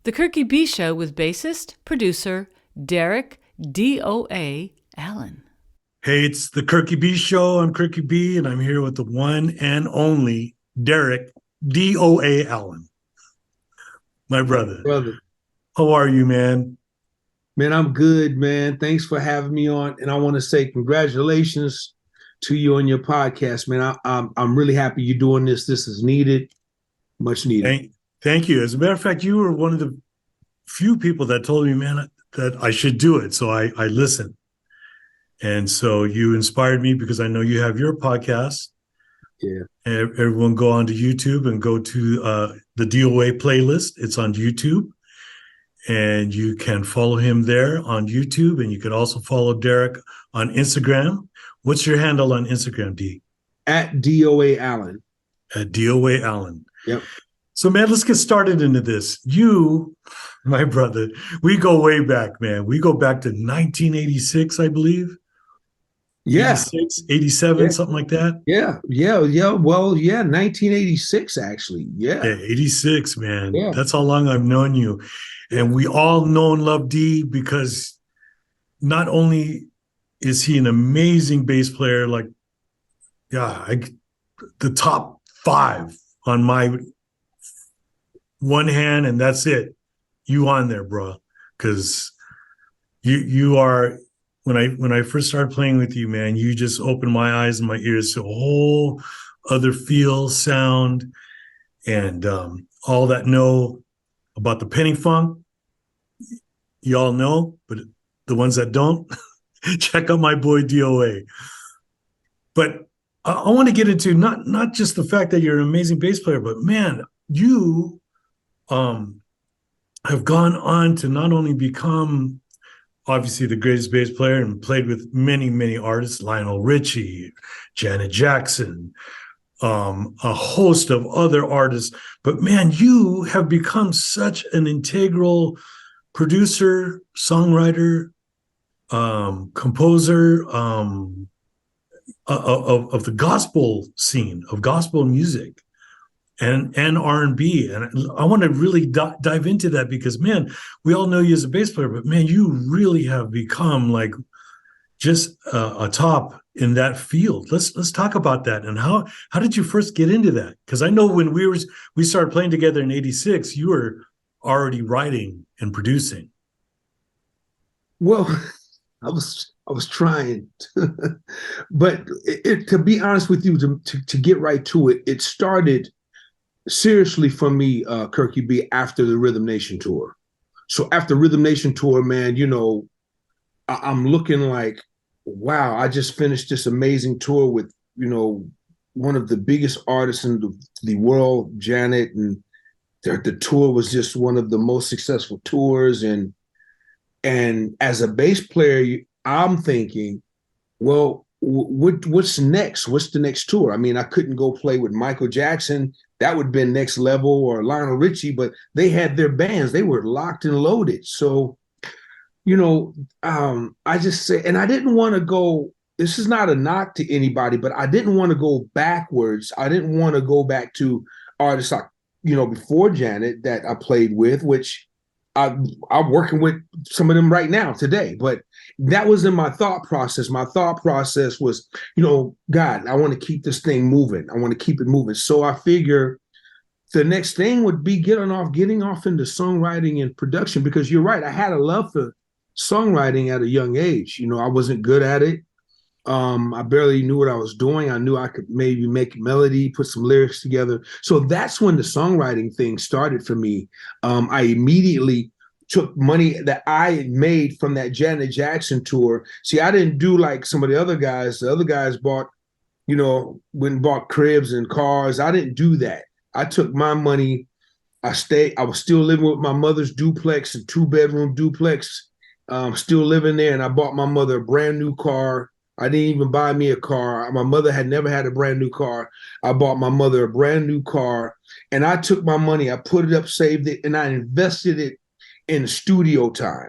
The Kirky B Show with bassist, producer, Derek DOA Allen. Hey, it's the Kirky B Show. I'm Kirky B, and I'm here with the one and only Derek DOA Allen, my brother. Brother, How are you, man? man, I'm good, man. Thanks for having me on, and I want to say congratulations to you on your podcast, man. I'm really happy you're doing this. This is needed, much needed. Thank you. As a matter of fact, you were one of the few people that told me, man, that I should do it. So I listened. And so you inspired me because I know you have your podcast. Yeah. Everyone go onto YouTube and go to the DOA playlist. It's on YouTube. And you can follow him there on YouTube. And you can also follow Derek on Instagram. What's your handle on Instagram, D? At DOA Allen. At DOA Allen. Yep. So, man, let's get started into this. You, my brother, we go way back, man. We go back to 1986, I believe. Yeah. 86, 87, something like that. Yeah. Well, 1986, actually. Yeah. 86, man. Yeah. That's how long I've known you. And we all know and love D because not only is he an amazing bass player, like, the top 5 on my one hand, and that's it. You on there, bro. Because you are, when I first started playing with you, man, you just opened my eyes and my ears to a whole other feel, sound, and all that know about the penny funk. You all know, but the ones that don't, check out my boy DOA. But I want to get into not just the fact that you're an amazing bass player, but man, you have gone on to not only become obviously the greatest bass player and played with many, many artists, Lionel Richie, Janet Jackson, a host of other artists. But man, you have become such an integral producer, songwriter, composer of the gospel scene, of gospel music. And R&B. And I want to really dive into that because, man, we all know you as a bass player, but, man, you really have become like just a top in that field. Let's talk about that. And how did you first get into that? Because I know when we started playing together in 86, you were already writing and producing. Well, I was trying, but to be honest with you, to get right to it, it started seriously for me, Kirky B, after the Rhythm Nation tour. So after Rhythm Nation tour, man, I'm looking like, wow, I just finished this amazing tour with, one of the biggest artists in the world, Janet, and the tour was just one of the most successful tours. And as a bass player, I'm thinking, well, what's next? What's the next tour? I mean, I couldn't go play with Michael Jackson. That would have been next level, or Lionel Richie, but they had their bands. They were locked and loaded. So, I just say, and I didn't want to go, this is not a knock to anybody, but I didn't want to go backwards. I didn't want to go back to artists like, before Janet that I played with, which I'm working with some of them right now today. But that was in my thought process. My thought process was, God, I want to keep this thing moving. I want to keep it moving. So I figure the next thing would be getting off into songwriting and production, because you're right. I had a love for songwriting at a young age. I wasn't good at it. I barely knew what I was doing. I knew I could maybe make a melody, put some lyrics together. So that's when the songwriting thing started for me. I immediately took money that I had made from that Janet Jackson tour. See, I didn't do like some of the other guys. The other guys bought, went and bought cribs and cars. I didn't do that. I took my money. I was still living with my mother's duplex, a 2-bedroom duplex, still living there. And I bought my mother a brand new car. I didn't even buy me a car. My mother had never had a brand new car. I bought my mother a brand new car, and I took my money, I put it up, saved it, and I invested it in studio time.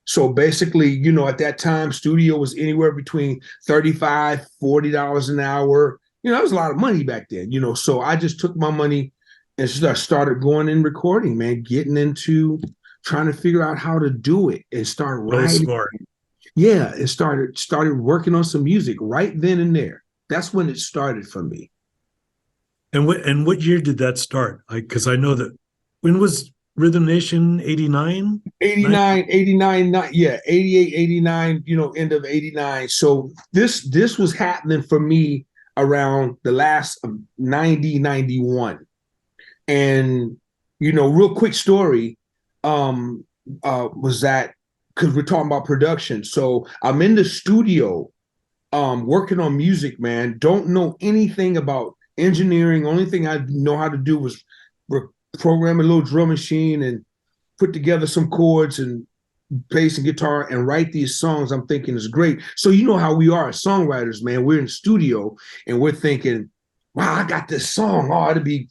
So basically, at that time, studio was anywhere between $35, $40 an hour. That was a lot of money back then, So I just took my money and so I started going and recording, man, getting into trying to figure out how to do it and start Real writing. smart. Yeah, and started working on some music right then and there. That's when it started for me. And what year did that start? Because I know that when was Rhythm Nation 89? 89, 89, yeah, 88, 89, end of 89. So this was happening for me around the last 90, 91. And, real quick story, was that because we're talking about production. So I'm in the studio, working on music, man. Don't know anything about engineering. Only thing I know how to do was program a little drum machine and put together some chords and bass and guitar and write these songs I'm thinking is great. So you know how we are as songwriters, man. We're in the studio and we're thinking, wow, I got this song. Oh, it'd be,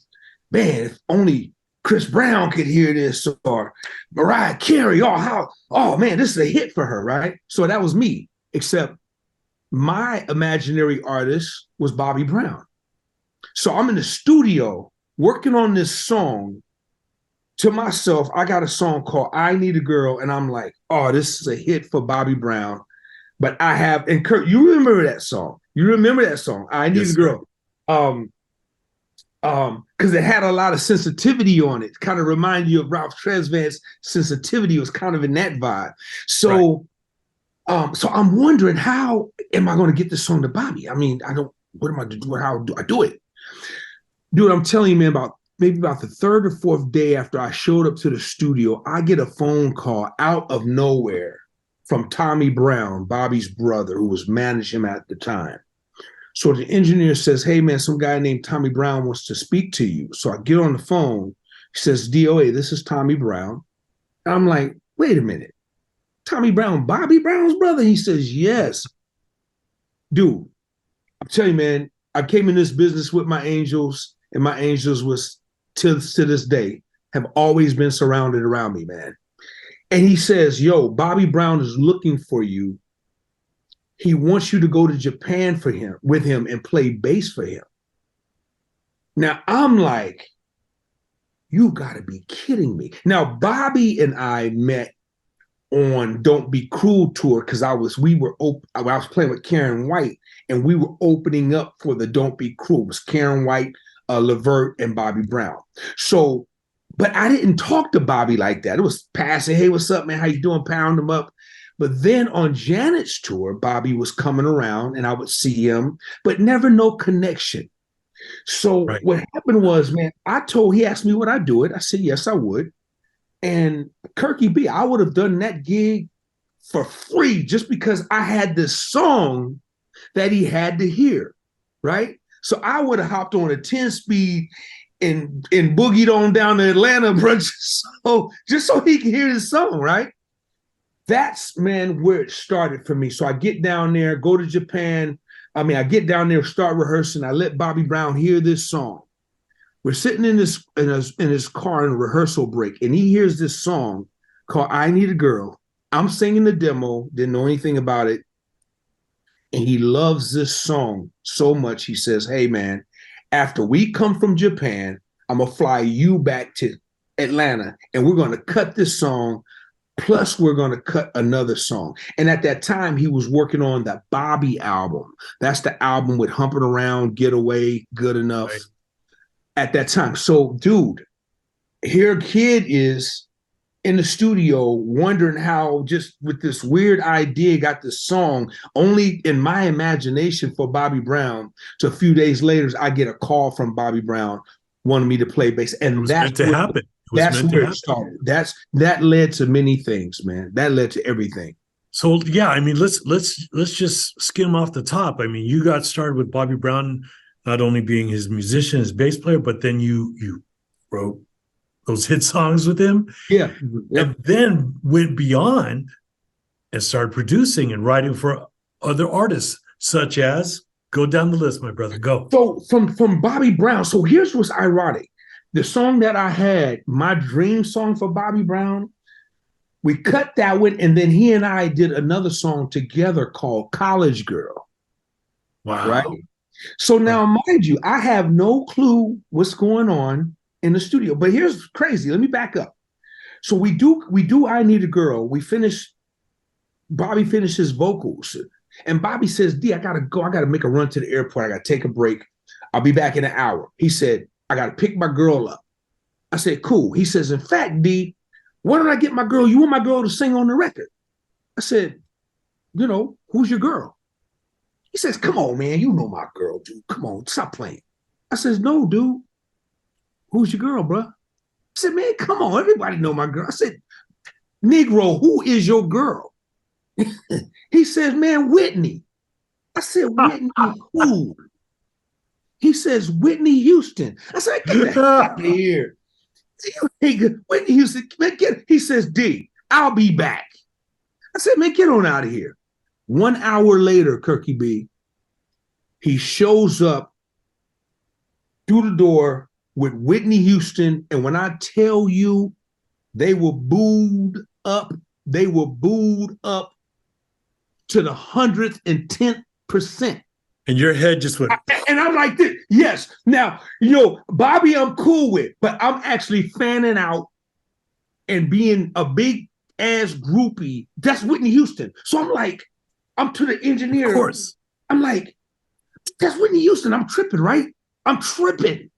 man, if only Chris Brown could hear this, or Mariah Carey. Oh man, this is a hit for her, right? So that was me, except my imaginary artist was Bobby Brown. So I'm in the studio working on this song. To myself, I got a song called I Need a Girl, and I'm like, oh, this is a hit for Bobby Brown. But I have, and Kurt, you remember that song. You remember that song, I Need a Girl. Because it had a lot of sensitivity on it. Kind of remind you of Ralph Tresvant's Sensitivity. Was kind of in that vibe. So, so I'm wondering, how am I going to get this song to Bobby? I mean, what am I to do? How do I do it? Dude, I'm telling you, man, maybe about the third or fourth day after I showed up to the studio, I get a phone call out of nowhere from Tommy Brown, Bobby's brother, who was managing him at the time. So the engineer says, hey, man, some guy named Tommy Brown wants to speak to you. So I get on the phone. He says, DOA, this is Tommy Brown. And I'm like, wait a minute. Tommy Brown, Bobby Brown's brother? He says, yes. Dude, I'm telling you, man, I came in this business with my angels, and my angels was, to this day, have always been surrounded around me, man. And he says, yo, Bobby Brown is looking for you. He wants you to go to Japan with him and play bass for him. Now I'm like, you gotta be kidding me. Now Bobby and I met on Don't Be Cruel tour because I was playing with Karen White, and we were opening up for the Don't Be Cruel. It was Karen White, Levert, and Bobby Brown. So, but I didn't talk to Bobby like that. It was passing, hey, what's up, man? How you doing? Pound him up. But then on Janet's tour, Bobby was coming around and I would see him, but never no connection. So what happened was, man, he asked me would I do it. I said, yes, I would. And Kirky B, I would have done that gig for free just because I had this song that he had to hear, right? So I would have hopped on a 10-speed and boogied on down to Atlanta, bro, just so he could hear this song, right? That's, man, where it started for me. So I get down there, go to Japan. I get down there, start rehearsing. I let Bobby Brown hear this song. We're sitting in his car in a rehearsal break, and he hears this song called I Need a Girl. I'm singing the demo, didn't know anything about it. And he loves this song so much, he says, hey, man, after we come from Japan, I'm going to fly you back to Atlanta, and we're going to cut this song, plus we're going to cut another song. And at that time, he was working on the Bobby album. That's the album with Humping Around, Get Away, Good Enough. Right. At that time. So, dude, here a kid is in the studio wondering how, just with this weird idea, got this song only in my imagination for Bobby Brown. So a few days later, I get a call from Bobby Brown wanting me to play bass. And that's where happen. That's where it started. That led to many things, man. That led to everything. So yeah, I mean, let's just skim off the top. I mean, you got started with Bobby Brown, not only being his musician, his bass player, but then you wrote those hit songs with him. Yeah. And then went beyond and started producing and writing for other artists, such as, go down the list, my brother, go. So from Bobby Brown, so here's what's ironic. The song that I had, my dream song for Bobby Brown, we cut that one, and then he and I did another song together called College Girl. Wow. Right? So now, mind you, I have no clue what's going on. in the studio. But here's crazy. Let me back up. So we do I Need a Girl. Bobby finishes vocals. And Bobby says, D, I gotta go. I gotta make a run to the airport. I gotta take a break. I'll be back in an hour. He said, I gotta pick my girl up. I said, cool. He says, in fact, D, why don't I get my girl? You want my girl to sing on the record? I said, who's your girl? He says, come on, man. You know my girl, dude. Come on, stop playing. I says, no, dude. Who's your girl, bro? I said, man, come on. Everybody know my girl. I said, Negro, who is your girl? He says, man, Whitney. I said, Whitney who? He says, Whitney Houston. I said, get out of here. Whitney Houston, man, he says, D, I'll be back. I said, man, get on out of here. 1 hour later, Kirky B, he shows up through the door with Whitney Houston. And when I tell you, they were booed up to the 110%. And your head just went. And I'm like this. Yes. Now, Bobby, I'm cool with, but I'm actually fanning out and being a big ass groupie. That's Whitney Houston. So I'm like, I'm to the engineer. Of course. I'm like, that's Whitney Houston. I'm tripping, right? I'm tripping.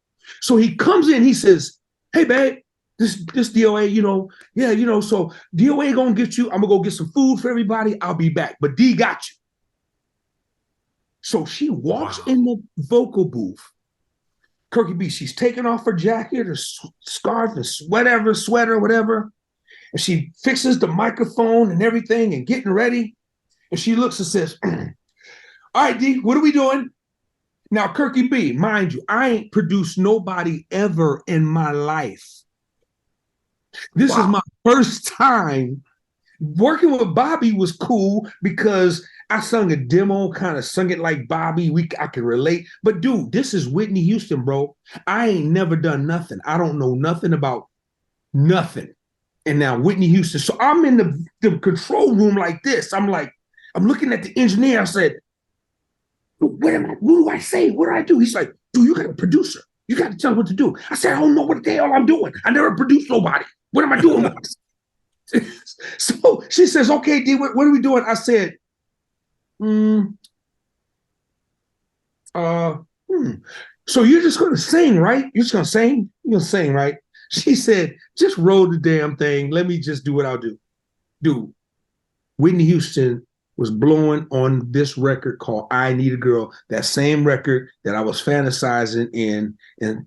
So he comes in, he says, hey, babe, this DOA, so DOA gonna get you. I'm gonna go get some food for everybody. I'll be back. But D got you. So she walks in the vocal booth. Kirky B, she's taking off her jacket, her scarf, and sweater, whatever. And she fixes the microphone and everything and getting ready. And she looks and says, all right, D, what are we doing? Now, Kirky B, mind you, I ain't produced nobody ever in my life. This is my first time. Working with Bobby was cool because I sung a demo, kind of sung it like Bobby. I can relate. But dude, this is Whitney Houston, bro. I ain't never done nothing. I don't know nothing about nothing. And now Whitney Houston. So I'm in the control room like this. I'm looking at the engineer. I said, what do I say? What do I do? He's like, dude, you got a producer. You got to tell me what to do. I said, I don't know what the hell I'm doing. I never produced nobody. What am I doing? So she says, okay, D, what are we doing? I said, so you're just going to sing, right? You're just going to sing? You're going to sing, right? She said, just roll the damn thing. Let me just do what I'll do. Dude, Whitney Houston was blowing on this record called I Need a Girl, that same record that I was fantasizing in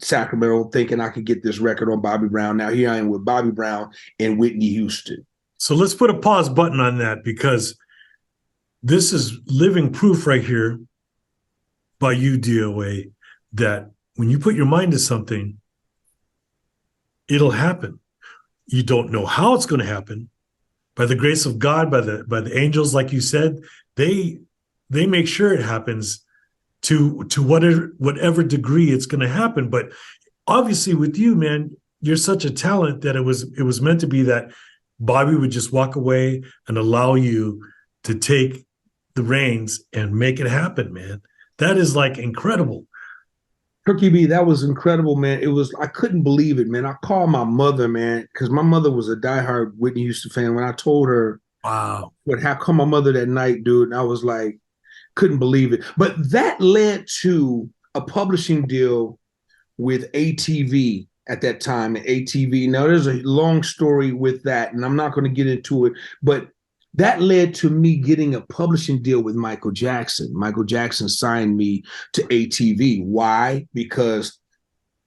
Sacramento, thinking I could get this record on Bobby Brown. Now here I am with Bobby Brown and Whitney Houston. So let's put a pause button on that, because this is living proof right here by you, DOA, that when you put your mind to something, it'll happen. You don't know how it's going to happen. By the grace of God, by the angels, like you said, they make sure it happens to whatever degree it's going to happen. But obviously, with you, man, you're such a talent that it was meant to be that Bobby would just walk away and allow you to take the reins and make it happen, man. That is like incredible. Kirky B, that was incredible, man. I couldn't believe it, man. I called my mother, man, because my mother was a diehard Whitney Houston fan. When I told her what happened, called my mother that night, dude, and I was like, couldn't believe it. But that led to a publishing deal with ATV at that time. And ATV, now there's a long story with that, and I'm not going to get into it, but that led to me getting a publishing deal with Michael Jackson. Michael Jackson signed me to ATV. Why? Because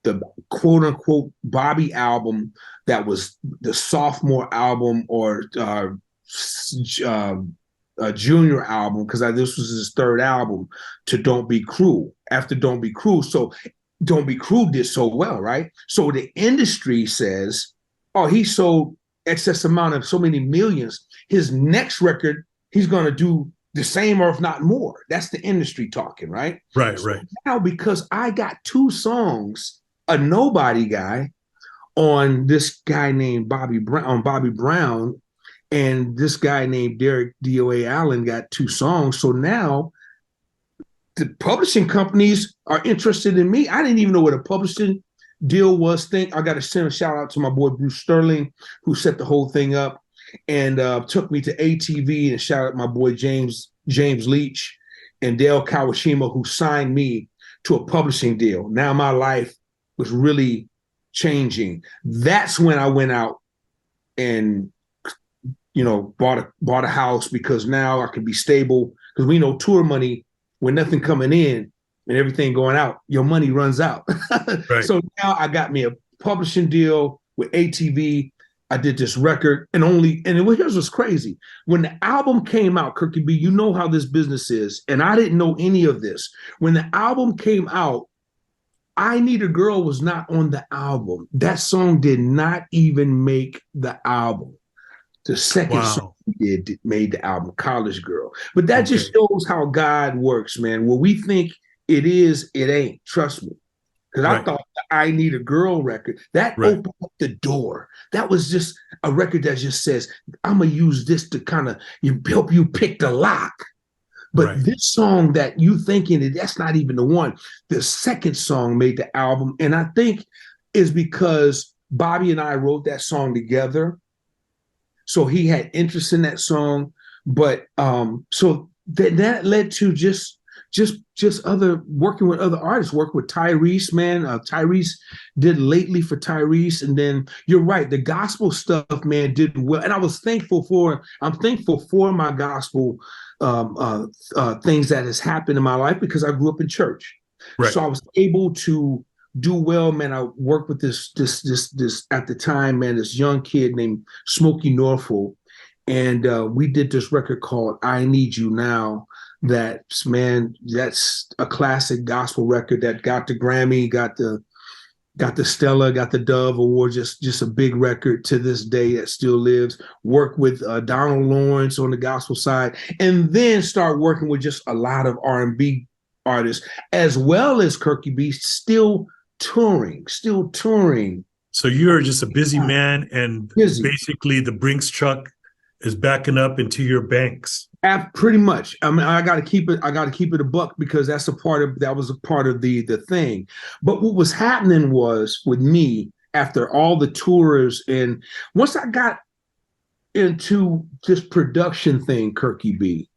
the quote unquote Bobby album, that was the sophomore album or junior album, because this was his third album, to Don't Be Cruel. After Don't Be Cruel. So Don't Be Cruel did so well, right? So the industry says, oh, he sold excess amount of so many millions. His next record, he's going to do the same or if not more. That's the industry talking, right? Right, so right. Now, because I got 2 songs, a nobody guy on this guy named Bobby Brown, and this guy named Derek DOA Allen got 2 songs. So now the publishing companies are interested in me. I didn't even know what a publishing deal was, I got to send a shout out to my boy Bruce Sterling, who set the whole thing up and took me to ATV, and shout out my boy James Leach and Dale Kawashima, who signed me to a publishing deal. Now my life was really changing. That's when I went out and, you know, bought a house, because now I could be stable. Because we know tour money, when nothing coming in and everything going out, your money runs out. Right. So now I got me a publishing deal with ATV. I did this record, and here's what's crazy. When the album came out, Kirky B, you know how this business is, and I didn't know any of this. When the album came out, I Need a Girl was not on the album. That song did not even make the album. The second song we made the album, College Girl. But that just shows how God works, man. What we think it is, it ain't. Trust me. Because I thought the I Need a Girl record, that opened up the door. That was just a record that just says, I'm going to use this to kind of help you pick the lock. But this song that you thinking that's not even the one. The second song made the album. And I think is because Bobby and I wrote that song together. So he had interest in that song. But so that led to just other working with other artists, work with Tyrese, man. Tyrese did Lately for Tyrese. And then you're right, the gospel stuff, man, did well. And I'm thankful for my gospel things that has happened in my life, because I grew up in church. Right. So I was able to do well, man. I worked with this at the time, man, this young kid named Smokey Norfolk. And we did this record called I Need You Now. That's a classic gospel record that got the Grammy, got the Stella, got the Dove Award, just a big record to this day that still lives. Work with Donald Lawrence on the gospel side, and then start working with just a lot of R&B artists, as well as Kirky B, still touring. So you're just a busy man, and basically the Brinks truck is backing up into your banks. Pretty much. I mean, I got to keep it a buck, because that was a part of the thing. But what was happening was with me, after all the tours, and once I got into this production thing, Kirky B,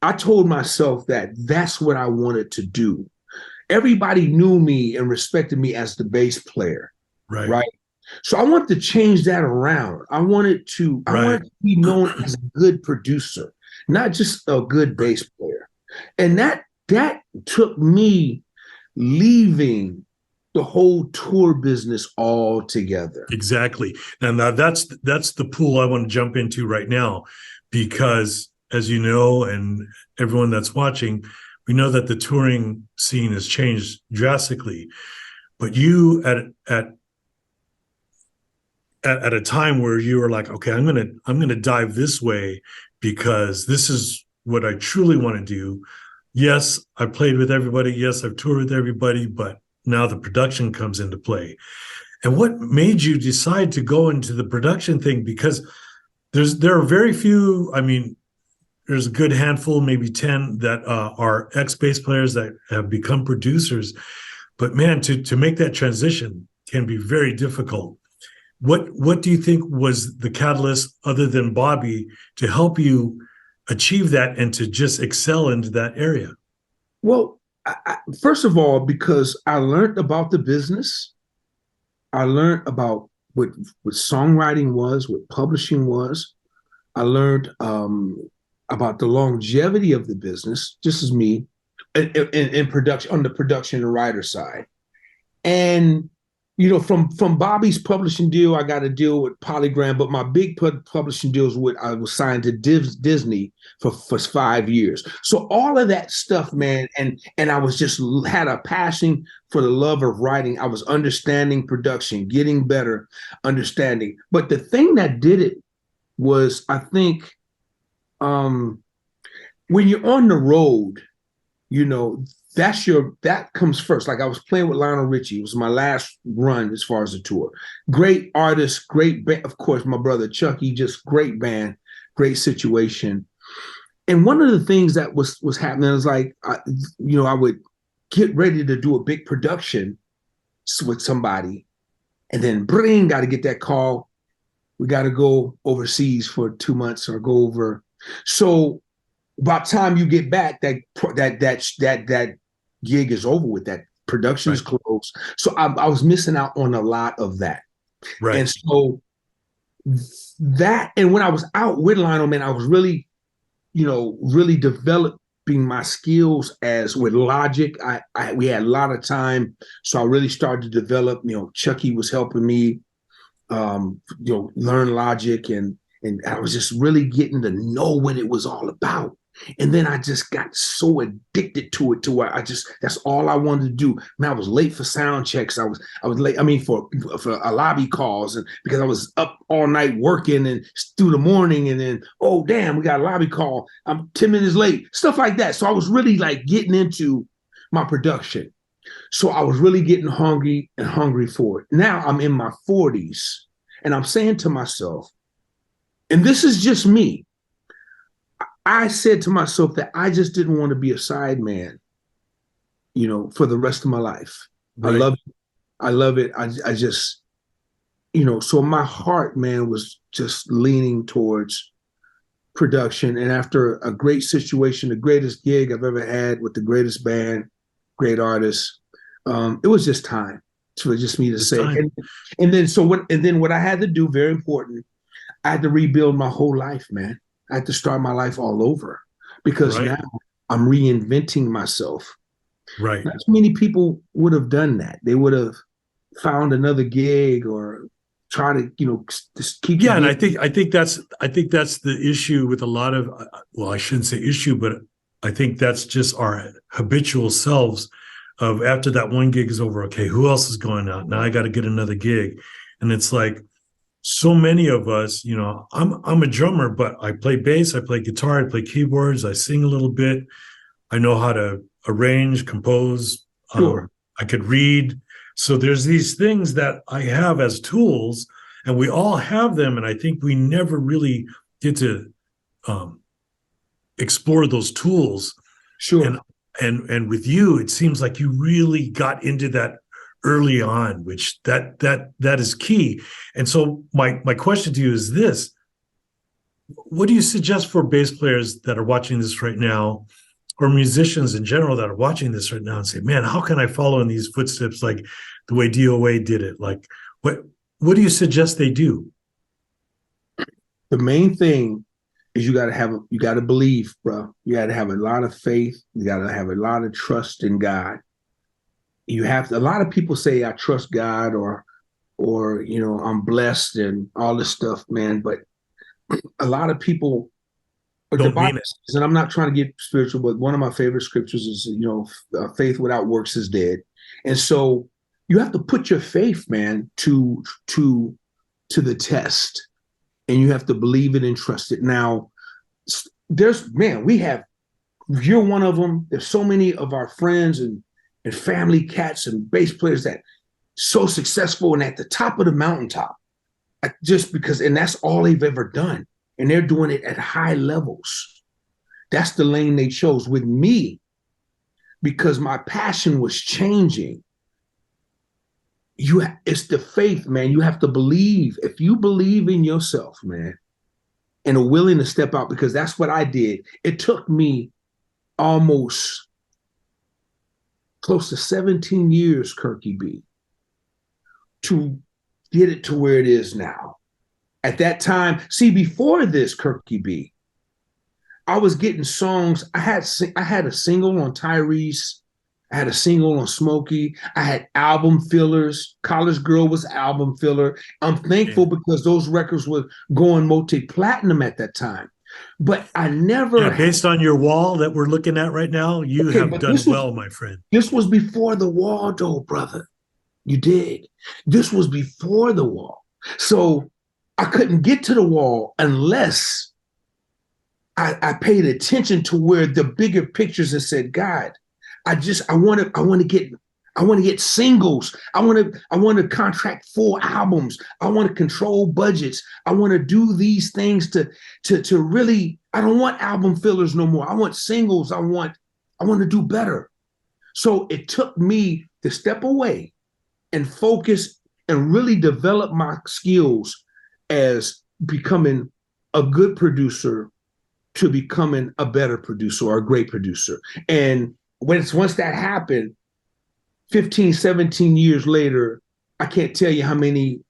I told myself that that's what I wanted to do. Everybody knew me and respected me as the bass player. Right. So I wanted to change that around. I wanted to be known as a good producer, not just a good bass player. And that took me leaving the whole tour business altogether. Exactly. Now that's the pool I want to jump into right now, because as you know, and everyone that's watching, we know that the touring scene has changed drastically. But you at a time where you were like, okay, I'm gonna dive this way, because this is what I truly want to do. Yes, I played with everybody. Yes, I've toured with everybody, but now the production comes into play. And what made you decide to go into the production thing? Because there are very few, I mean, there's a good handful, maybe 10 that are ex-bass players that have become producers. But man, to make that transition can be very difficult. What do you think was the catalyst, other than Bobby, to help you achieve that and to just excel into that area? Well, first of all, because I learned about the business. I learned about what songwriting was, what publishing was. I learned about the longevity of the business, just as me, in production, on the production and writer side. And you know, from Bobby's publishing deal, I got a deal with Polygram, but my big publishing deals I was signed to Disney for 5 years. So all of that stuff, man, and I was just had a passion for the love of writing. I was understanding production, getting better understanding. But the thing that did it was, I think, when you're on the road, you know, that comes first. Like I was playing with Lionel Richie. It was my last run as far as the tour. Great artist, great band. Of course, my brother Chucky, just great band, great situation. And one of the things that was happening is like, I would get ready to do a big production, with somebody, and then bring, got to get that call. We got to go overseas for 2 months or go over. So by the time you get back, that gig is over with. That production is closed. So I was missing out on a lot of that. Right. And so that, and when I was out with Lionel, man, I was really, really developing my skills as with Logic. We had a lot of time, so I really started to develop. Chucky was helping me, learn Logic, and I was just really getting to know what it was all about. And then I just got so addicted to it, to where that's all I wanted to do. Man, I was late for sound checks. I was late. I mean, for a lobby calls, and because I was up all night working and through the morning, and then, oh damn, we got a lobby call. I'm 10 minutes late, stuff like that. So I was really like getting into my production. So I was really getting hungry for it. Now I'm in my 40s, and I'm saying to myself, and this is just me, I said to myself that I just didn't want to be a sideman, for the rest of my life. Right. I love it. I just, so my heart, man, was just leaning towards production. And after a great situation, the greatest gig I've ever had with the greatest band, great artists, it was just time for just me to say. And then what I had to do, very important, I had to rebuild my whole life, man. I had to start my life all over, because now I'm reinventing myself. Right. Not many people would have done that. They would have found another gig or try to, just keep. Yeah, and I think that's the issue with a lot of. Well, I shouldn't say issue, but I think that's just our habitual selves. Of after that one gig is over, okay, who else is going out? Now I got to get another gig, and it's like, so many of us, I'm a drummer, but I play bass, I play guitar, I play keyboards, I sing a little bit. I know how to arrange, compose. Sure. I could read. So there's these things that I have as tools, and we all have them. And I think we never really get to explore those tools. Sure. And with you, it seems like you really got into that early on, which that is key. And so my question to you is this: what do you suggest for bass players that are watching this right now, or musicians in general that are watching this right now and say, man, how can I follow in these footsteps like the way DOA did it? Like, what do you suggest they do? The main thing is you got to believe, bro. You got to have a lot of faith. You got to have a lot of trust in God. You have to, a lot of people say I trust God or I'm blessed and all this stuff, man. But a lot of people don't mean it. And I'm not trying to get spiritual, but one of my favorite scriptures is, faith without works is dead. And so you have to put your faith, man, to the test, and you have to believe it and trust it. Now, you're one of them. There's so many of our friends and family cats and bass players that so successful and at the top of the mountaintop, just because, and that's all they've ever done. And they're doing it at high levels. That's the lane they chose. With me, because my passion was changing, it's the faith, man. You have to believe. If you believe in yourself, man, and are willing to step out, because that's what I did. It took me almost close to 17 years, Kirky B, to get it to where it is now. At that time, see, before this, Kirky B, I was getting songs. I had a single on Tyrese. I had a single on Smokey. I had album fillers. College Girl was album filler. I'm thankful because those records were going multi-platinum at that time. But I never... based on your wall that we're looking at right now, you have done well, my friend. This was before the wall, though, brother. You did. This was before the wall. So I couldn't get to the wall unless I paid attention to where the bigger pictures and said, God, I want to get singles. I want to contract full albums. I want to control budgets. I want to do these things to really, I don't want album fillers no more. I want singles. I want to do better. So it took me to step away and focus and really develop my skills as becoming a good producer to becoming a better producer or a great producer. And once that happened, 15, 17 years later, I can't tell you how many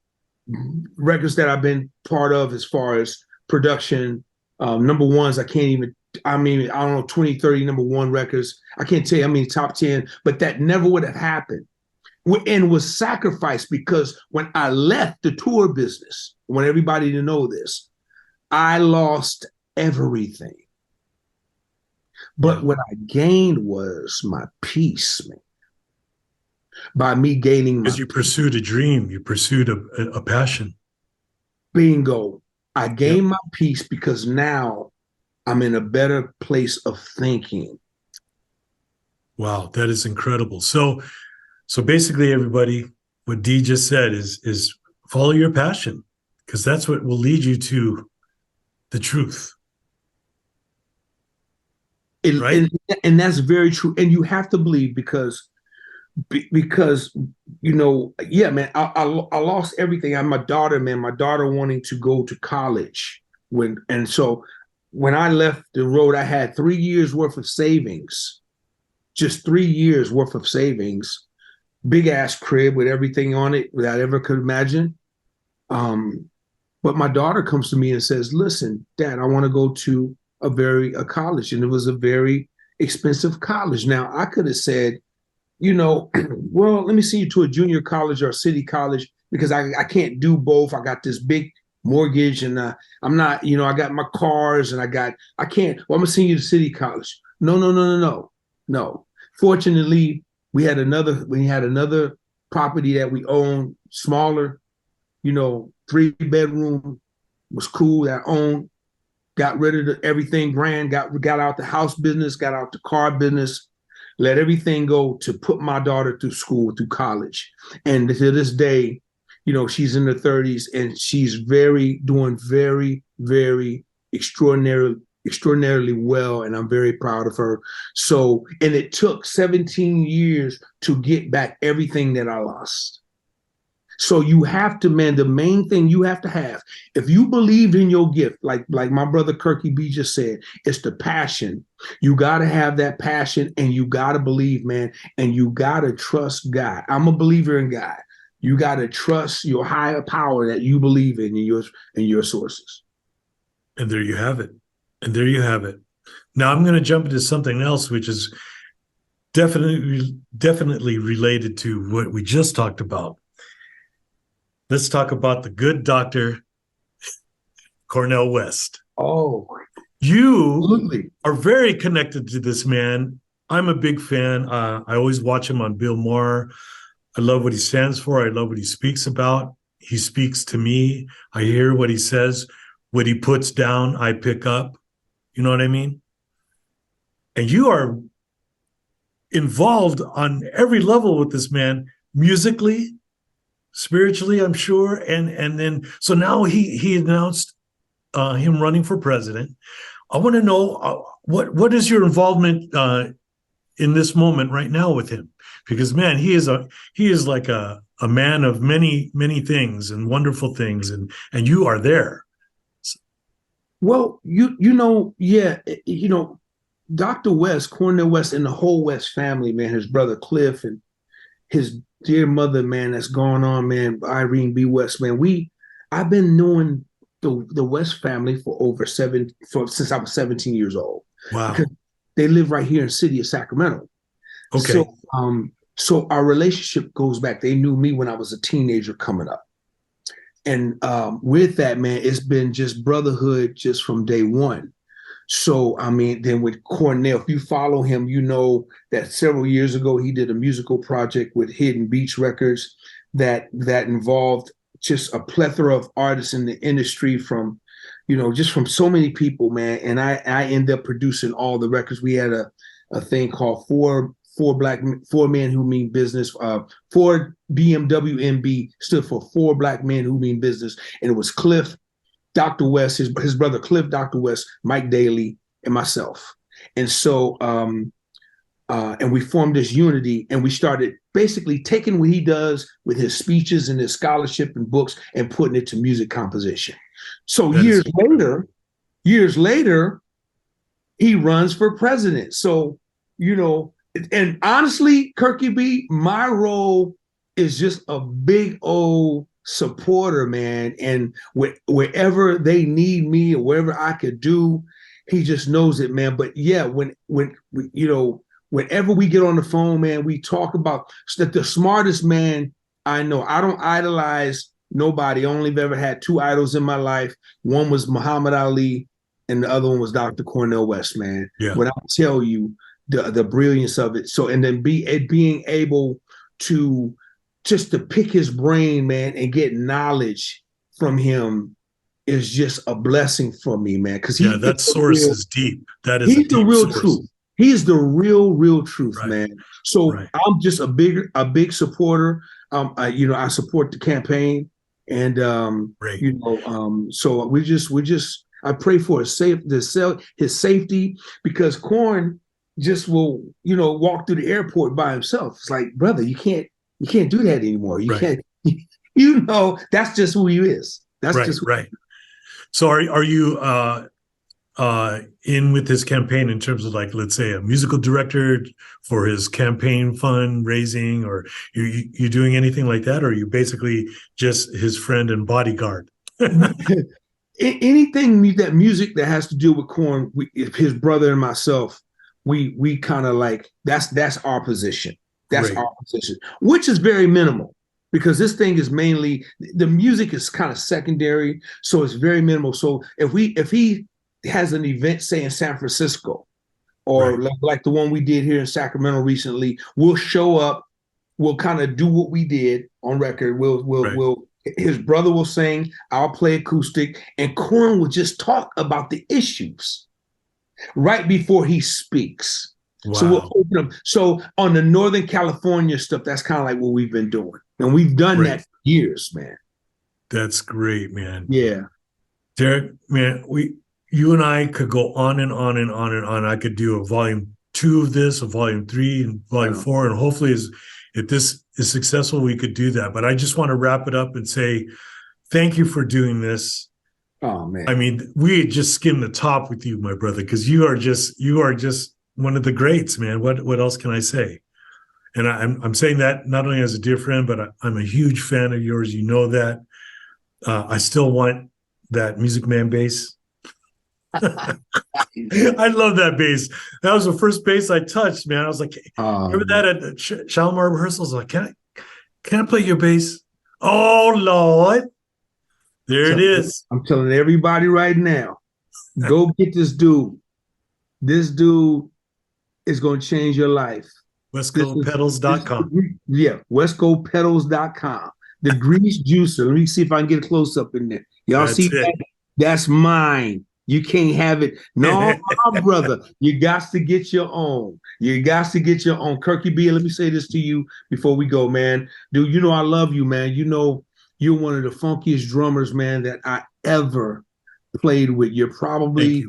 records that I've been part of as far as production. Number ones, I don't know, 20, 30 number one records. I can't tell you how many top 10, but that never would have happened. And was sacrificed because when I left the tour business, I want everybody to know this, I lost everything. But what I gained was my peace, man. By me gaining my Because you pursued a dream, you pursued a passion. Bingo. I gained my peace because now I'm in a better place of thinking. Wow, that is incredible. So basically, everybody, what Dee just said is follow your passion, because that's what will lead you to the truth. Right? And that's very true. And you have to believe because yeah, man, I lost everything. I'm my daughter, man. My daughter wanting to go to college so when I left the road, I had 3 years worth of savings, just 3 years worth of savings. Big ass crib with everything on it that I ever could imagine. But my daughter comes to me and says, "Listen, Dad, I want to go to a college," and it was a very expensive college. Now I could have said, well, let me send you to a junior college or a city college because I can't do both. I got this big mortgage and I'm not, I got my cars and I can't, well, I'm gonna send you to city college. No. Fortunately, we had another property that we owned, smaller, 3-bedroom, was cool, that I owned, got rid of everything grand, got out the house business, got out the car business, let everything go to put my daughter through school, through college. And to this day, she's in her 30s and she's doing very, very extraordinarily well. And I'm very proud of her. So, and it took 17 years to get back everything that I lost. So you have to, man, the main thing you have to have, if you believed in your gift, like my brother Kirky B just said, it's the passion. You got to have that passion and you got to believe, man, and you got to trust God. I'm a believer in God. You got to trust your higher power that you believe in your sources. And there you have it. Now I'm going to jump into something else, which is definitely related to what we just talked about. Let's talk about the good Dr. Cornel West. Oh, you absolutely. Are very connected to this man. I'm a big fan. I always watch him on Bill Maher. I love what he stands for. I love what he speaks about. He speaks to me. I hear what he says. What he puts down, I pick up. You know what I mean? And you are involved on every level with this man, musically, spiritually, I'm sure. And then, so now he announced him running for president. I want to know what is your involvement in this moment right now with him? Because, man, he is like a man of many, many things and wonderful things. And you are there. Well, Dr. West, Cornel West, and the whole West family, man, his brother Cliff and his dear mother, man, that's gone on, man, Irene B. West, man. I've been knowing the West family since I was 17 years old. Wow. Because they live right here in the city of Sacramento. Okay. So our relationship goes back. They knew me when I was a teenager coming up. And with that, man, it's been just brotherhood just from day one. So, I mean, then with Cornel, if you follow him, you know that several years ago, he did a musical project with Hidden Beach Records that involved just a plethora of artists in the industry from, just from so many people, man. And I ended up producing all the records. We had a thing called Four Men Who Mean Business. Ford BMW MB stood for Four Black Men Who Mean Business. And it was Cliff, Dr. West, his brother Cliff, Dr. West, Mike Daly, and myself. And so and we formed this unity, and we started basically taking what he does with his speeches and his scholarship and books and putting it to music composition. So years later, he runs for president. So, you know, and honestly, Kirky B, my role is just a big old supporter, man. And wherever they need me or wherever I could do, he just knows it, man. But yeah, when you know, whenever we get on the phone, man, we talk about the smartest man I know. I don't idolize nobody. I only have ever had two idols in my life. One was Muhammad Ali, and the other one was Dr. Cornel West, man. Yeah. When I tell you the brilliance of it. So, and then being able to just to pick his brain, man, and get knowledge from him is just a blessing for me, man. Because that source is deep. That is he's the real source. truth. He's the real truth, Right. man. So I'm just a big supporter. I support the campaign, and so we just I pray for his safety, because Corn just will, walk through the airport by himself. It's like, brother, you can't do that anymore. You can't, that's just who he is. That's just right. So are you in with his campaign in terms of, like, let's say, a musical director for his campaign fundraising, or you doing anything like that, or are you basically just his friend and bodyguard? Anything that music that has to do with Corn, his brother and myself, we kind of like that's our position. That's our position, which is very minimal, because this thing is mainly, the music is kind of secondary, so it's very minimal. So if he has an event, say in San Francisco, or like the one we did here in Sacramento recently, we'll show up, we'll kind of do what we did on record. We'll his brother will sing, I'll play acoustic, and Corn will just talk about the issues right before he speaks. Wow. So we'll open up. So on the Northern California stuff, that's kind of like what we've been doing. And we've done that for years, man. That's great, man. Yeah. Derek, man, you and I could go on and on and on and on. I could do a volume 2 of this, a volume 3, and volume 4, and hopefully if this is successful, we could do that. But I just want to wrap it up and say thank you for doing this. Oh, man. I mean, we had just skimmed the top with you, my brother, because you are just one of the greats, man. What else can I say? And I'm saying that not only as a dear friend, but I'm a huge fan of yours. You know that. I still want that Music Man bass. I love that bass. That was the first bass I touched, man. I was like, remember that at Shalimar rehearsals? Like, can I play your bass? Oh, Lord. There it is. I'm telling everybody right now, go get this dude. This dude is going to change your life. WestCoastPedals.com. Yeah, WestCoastPedals.com. The grease juicer. Let me see if I can get a close up in there. Y'all see that? That's mine. You can't have it. No, my brother. You got to get your own. You got to get your own. Kirky B, let me say this to you before we go, man. Dude, I love you, man. You're one of the funkiest drummers, man, that I ever played with. You're probably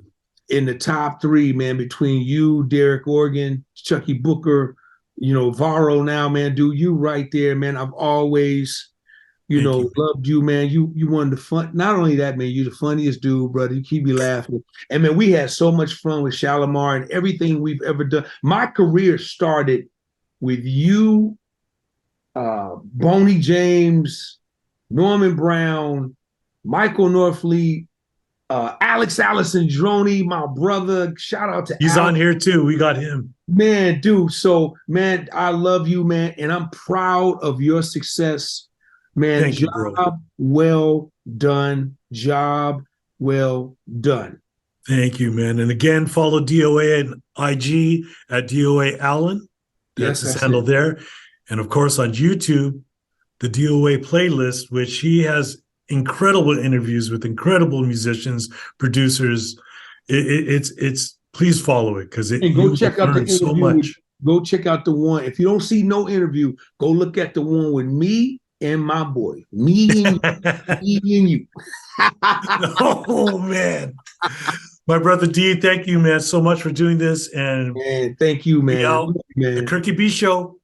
in the top 3, man, between you, Derek Organ, Chucky Booker, Varro now, man. Dude, you right there, man. I've always loved you, man. You one of the fun. Not only that, man, you're the funniest dude, brother. You keep me laughing. And man, we had so much fun with Shalimar and everything we've ever done. My career started with you, Boney James, Norman Brown, Michael Norfleet, Alex Allison Droney, my brother. Shout out to He's Alex. on here too. We got him. Man, dude. So, man, I love you, man. And I'm proud of your success. Man, Thank you, bro. Well done. Job well done. Thank you, man. And again, follow DOA and IG at DOA Allen. That's his handle there. And of course, on YouTube, the DOA playlist, which he has incredible interviews with incredible musicians, producers. It's please follow it, because go check out the interview. So much. Go check out the one. If you don't see no interview, go look at the one with me and my boy. Me and you. Oh, man. My brother D, thank you, man, so much for doing this. And Man, thank you, man. out. The Man. Kirky B Show.